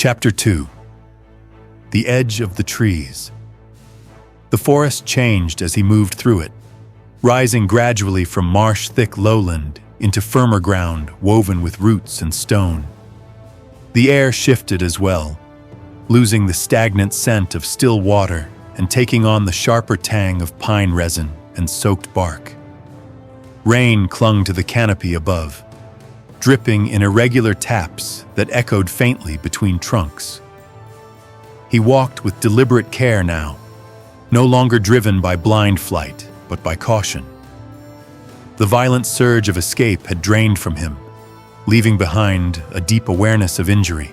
Chapter 2. The Edge of the Trees. The forest changed as he moved through it, rising gradually from marsh-thick lowland into firmer ground woven with roots and stone. The air shifted as well, losing the stagnant scent of still water and taking on the sharper tang of pine resin and soaked bark. Rain clung to the canopy above, dripping in irregular taps that echoed faintly between trunks. He walked with deliberate care now, no longer driven by blind flight, but by caution. The violent surge of escape had drained from him, leaving behind a deep awareness of injury.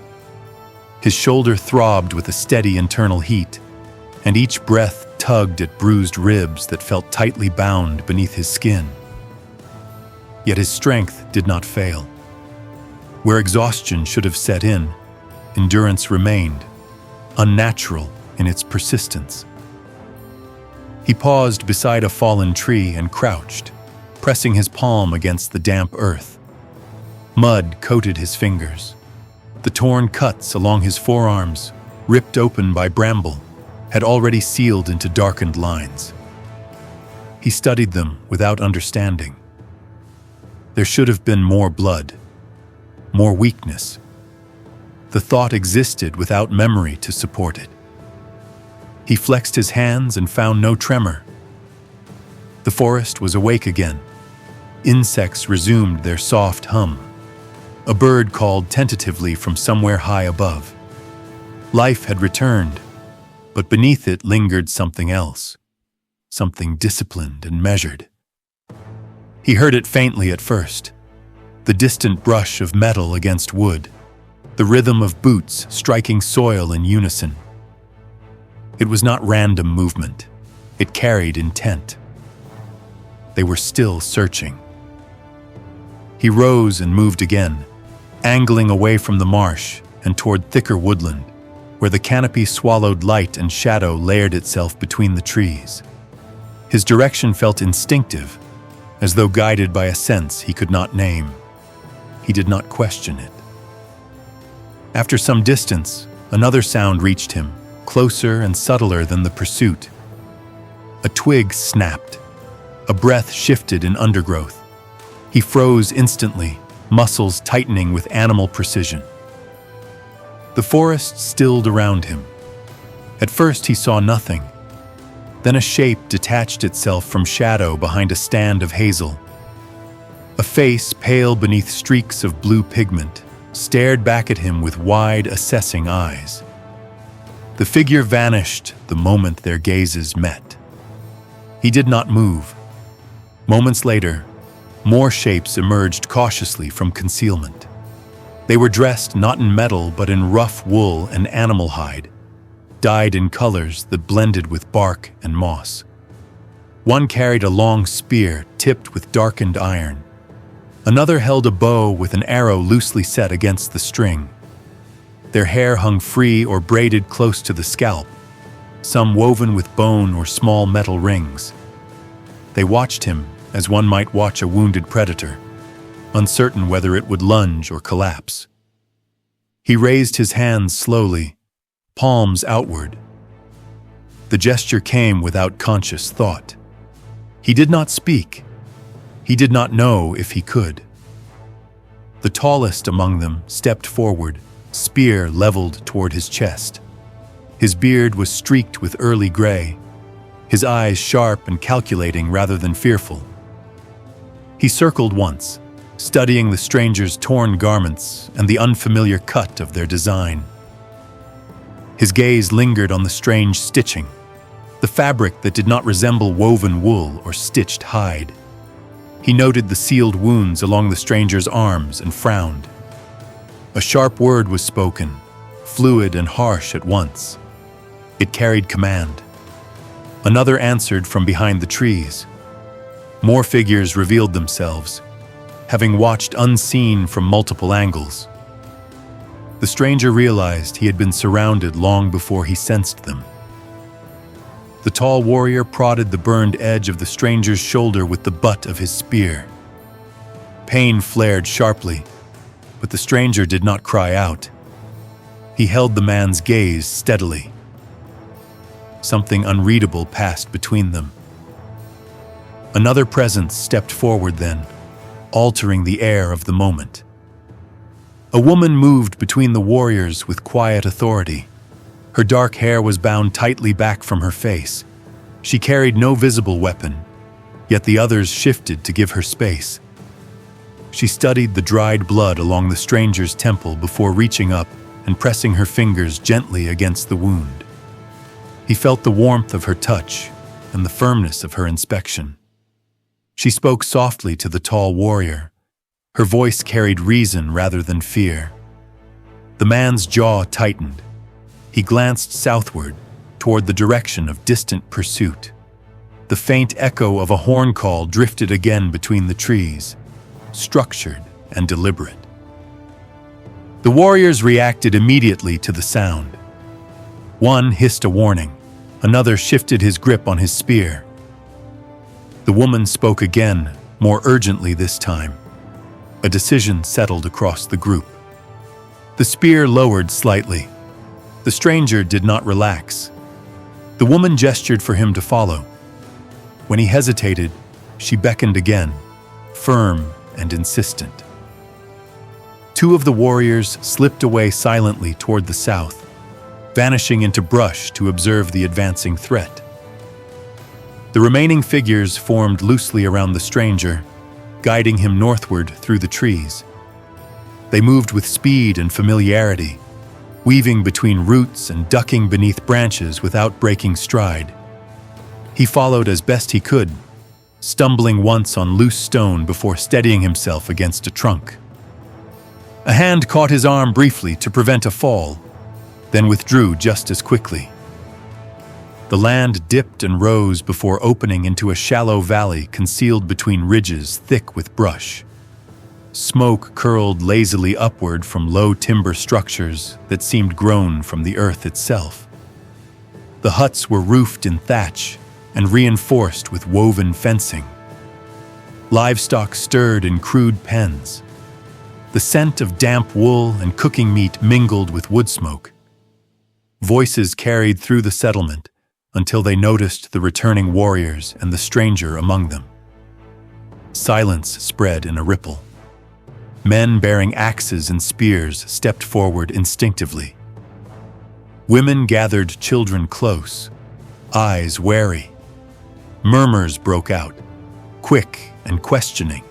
His shoulder throbbed with a steady internal heat, and each breath tugged at bruised ribs that felt tightly bound beneath his skin. Yet his strength did not fail. Where exhaustion should have set in, endurance remained, unnatural in its persistence. He paused beside a fallen tree and crouched, pressing his palm against the damp earth. Mud coated his fingers. The torn cuts along his forearms, ripped open by bramble, had already sealed into darkened lines. He studied them without understanding. There should have been more blood, more weakness. The thought existed without memory to support it. He flexed his hands and found no tremor. The forest was awake again. Insects resumed their soft hum. A bird called tentatively from somewhere high above. Life had returned, but beneath it lingered something else, something disciplined and measured. He heard it faintly at first, the distant brush of metal against wood, the rhythm of boots striking soil in unison. It was not random movement. It carried intent. They were still searching. He rose and moved again, angling away from the marsh and toward thicker woodland, where the canopy swallowed light and shadow layered itself between the trees. His direction felt instinctive, as though guided by a sense he could not name. He did not question it. After some distance, another sound reached him, closer and subtler than the pursuit. A twig snapped. A breath shifted in undergrowth. He froze instantly, muscles tightening with animal precision. The forest stilled around him. At first he saw nothing. Then a shape detached itself from shadow behind a stand of hazel. A face pale beneath streaks of blue pigment stared back at him with wide, assessing eyes. The figure vanished the moment their gazes met. He did not move. Moments later, more shapes emerged cautiously from concealment. They were dressed not in metal but in rough wool and animal hide, dyed in colors that blended with bark and moss. One carried a long spear tipped with darkened iron. Another held a bow with an arrow loosely set against the string. Their hair hung free or braided close to the scalp, some woven with bone or small metal rings. They watched him as one might watch a wounded predator, uncertain whether it would lunge or collapse. He raised his hands slowly, palms outward. The gesture came without conscious thought. He did not speak. He did not know if he could. The tallest among them stepped forward, spear leveled toward his chest. His beard was streaked with early gray, his eyes sharp and calculating rather than fearful. He circled once, studying the stranger's torn garments and the unfamiliar cut of their design. His gaze lingered on the strange stitching, the fabric that did not resemble woven wool or stitched hide. He noted the sealed wounds along the stranger's arms and frowned. A sharp word was spoken, fluid and harsh at once. It carried command. Another answered from behind the trees. More figures revealed themselves, having watched unseen from multiple angles. The stranger realized he had been surrounded long before he sensed them. The tall warrior prodded the burned edge of the stranger's shoulder with the butt of his spear. Pain flared sharply, but the stranger did not cry out. He held the man's gaze steadily. Something unreadable passed between them. Another presence stepped forward then, altering the air of the moment. A woman moved between the warriors with quiet authority. Her dark hair was bound tightly back from her face. She carried no visible weapon, yet the others shifted to give her space. She studied the dried blood along the stranger's temple before reaching up and pressing her fingers gently against the wound. He felt the warmth of her touch and the firmness of her inspection. She spoke softly to the tall warrior. Her voice carried reason rather than fear. The man's jaw tightened. He glanced southward, toward the direction of distant pursuit. The faint echo of a horn call drifted again between the trees, structured and deliberate. The warriors reacted immediately to the sound. One hissed a warning. Another shifted his grip on his spear. The woman spoke again, more urgently this time. A decision settled across the group. The spear lowered slightly. The stranger did not relax. The woman gestured for him to follow. When he hesitated, she beckoned again, firm and insistent. Two of the warriors slipped away silently toward the south, vanishing into brush to observe the advancing threat. The remaining figures formed loosely around the stranger, guiding him northward through the trees. They moved with speed and familiarity, weaving between roots and ducking beneath branches without breaking stride. He followed as best he could, stumbling once on loose stone before steadying himself against a trunk. A hand caught his arm briefly to prevent a fall, then withdrew just as quickly. The land dipped and rose before opening into a shallow valley concealed between ridges thick with brush. Smoke curled lazily upward from low timber structures that seemed grown from the earth itself. The huts were roofed in thatch and reinforced with woven fencing. Livestock stirred in crude pens. The scent of damp wool and cooking meat mingled with wood smoke. Voices carried through the settlement until they noticed the returning warriors and the stranger among them. Silence spread in a ripple. Men bearing axes and spears stepped forward instinctively. Women gathered children close, eyes wary. Murmurs broke out, quick and questioning.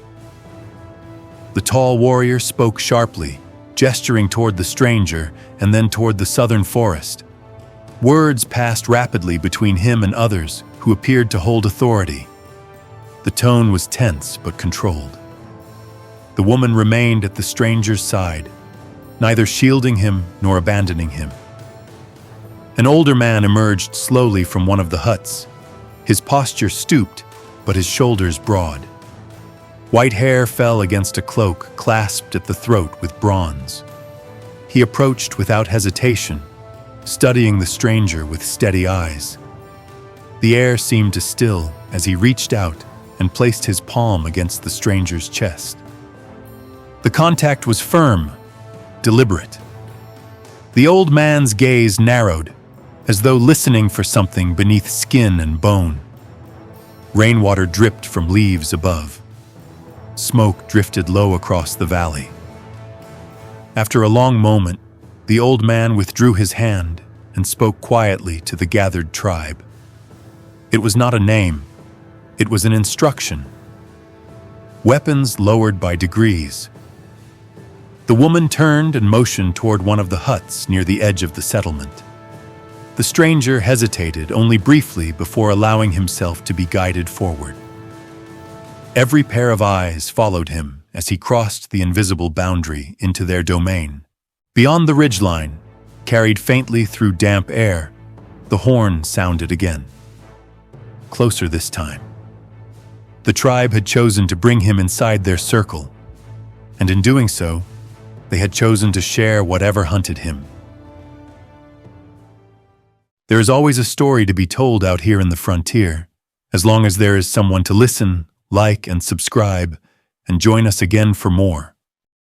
The tall warrior spoke sharply, gesturing toward the stranger and then toward the southern forest. Words passed rapidly between him and others who appeared to hold authority. The tone was tense but controlled. The woman remained at the stranger's side, neither shielding him nor abandoning him. An older man emerged slowly from one of the huts. His posture stooped, but his shoulders broad. White hair fell against a cloak clasped at the throat with bronze. He approached without hesitation, studying the stranger with steady eyes. The air seemed to still as he reached out and placed his palm against the stranger's chest. The contact was firm, deliberate. The old man's gaze narrowed, as though listening for something beneath skin and bone. Rainwater dripped from leaves above. Smoke drifted low across the valley. After a long moment, the old man withdrew his hand and spoke quietly to the gathered tribe. It was not a name, it was an instruction. Weapons lowered by degrees. The woman turned and motioned toward one of the huts near the edge of the settlement. The stranger hesitated only briefly before allowing himself to be guided forward. Every pair of eyes followed him as he crossed the invisible boundary into their domain. Beyond the ridgeline, carried faintly through damp air, the horn sounded again. Closer this time. The tribe had chosen to bring him inside their circle, and in doing so, they had chosen to share whatever hunted him. There is always a story to be told out here in the frontier, as long as there is someone to listen, like, and subscribe, and join us again for more.